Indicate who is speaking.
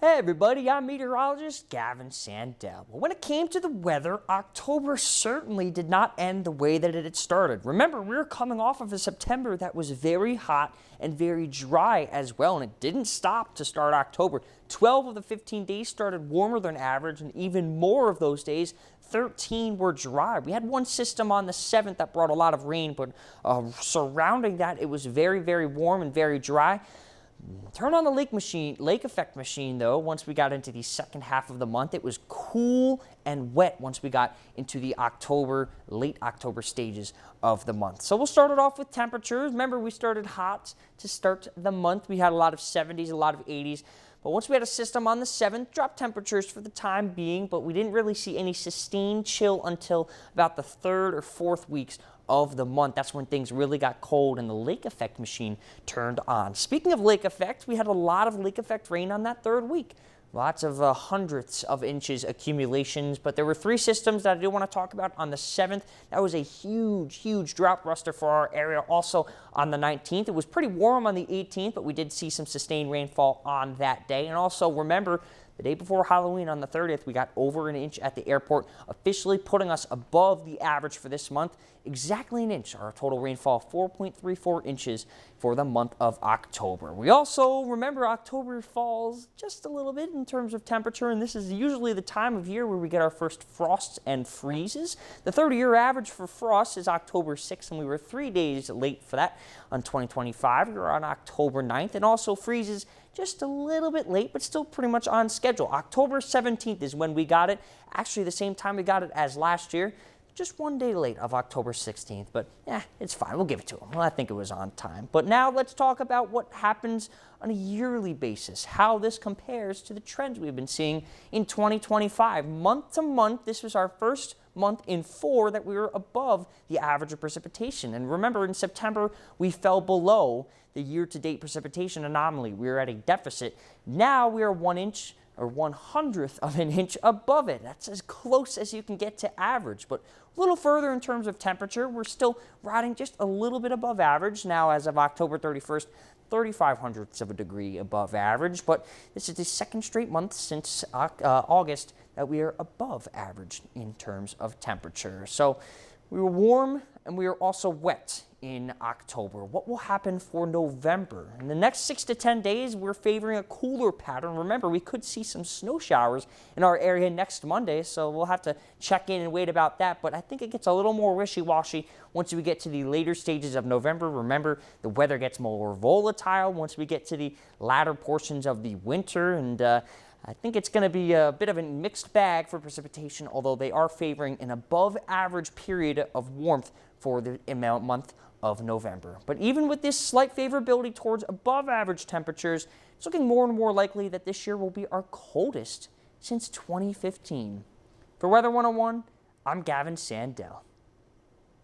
Speaker 1: Hey everybody, I'm meteorologist Gavin Sandell. Well, when it came to the weather, October certainly did not end the way that it had started. Remember, we were coming off of a September that was very hot and very dry as well, and it didn't stop to start October. 12 of the 15 days started warmer than average, and even more of those days, 13 were dry. We had one system on the 7th that brought a lot of rain, but surrounding that, it was very, very warm and very dry. Turn on the lake effect machine though. Once we got into the second half of the month, it was cool and wet once we got into the late October stages of the month. So we'll start it off with temperatures. Remember, we started hot to start the month. We had a lot of 70s, a lot of 80s. But once we had a system on the 7th, dropped temperatures for the time being, but we didn't really see any sustained chill until about the 3rd or 4th weeks of the month. That's when things really got cold and the lake effect machine turned on. Speaking of lake effect, we had a lot of lake effect rain on that 3rd week. Lots of hundreds of inches accumulations, but there were 3 systems that I do want to talk about on the 7th. That was a huge drought buster for our area. Also on the 19th, it was pretty warm on the 18th, but we did see some sustained rainfall on that day. And also remember, the day before Halloween on the 30th, we got over an inch at the airport, officially putting us above the average for this month, exactly an inch. Our total rainfall, 4.34 inches for the month of October. We also, remember, October falls just a little bit in terms of temperature, and this is usually the time of year where we get our first frosts and freezes. The 30-year average for frost is October 6th, and we were 3 days late for that on 2025. We were on October 9th, and also freezes just a little bit late, but still pretty much on schedule. October 17th is when we got it. Actually, the same time we got it as last year. Just 1 day late of October 16th, but yeah, it's fine. We'll give it to them. Well, I think it was on time. But now let's talk about what happens on a yearly basis, how this compares to the trends we've been seeing in 2025. Month to month, this was our first month in 4 that we were above the average of precipitation. And remember, in September, we fell below the year-to-date precipitation anomaly. We were at a deficit. Now we are 1 inch or 1/100th of an inch above it. That's as close as you can get to average, but a little further in terms of temperature. We're still riding just a little bit above average now as of October 31st, 3/500ths of a degree above average, but this is the 2nd straight month since August that we are above average in terms of temperature. So we were warm and we were also wet in October. What will happen for November? In the next 6 to 10 days, we're favoring a cooler pattern. Remember, we could see some snow showers in our area next Monday, so we'll have to check in and wait about that. But I think it gets a little more wishy-washy once we get to the later stages of November. Remember, the weather gets more volatile once we get to the latter portions of the winter, and I think it's going to be a bit of a mixed bag for precipitation, although they are favoring an above-average period of warmth for the month of November. But even with this slight favorability towards above-average temperatures, it's looking more and more likely that this year will be our coldest since 2015. For Weather 101, I'm Gavin Sandell.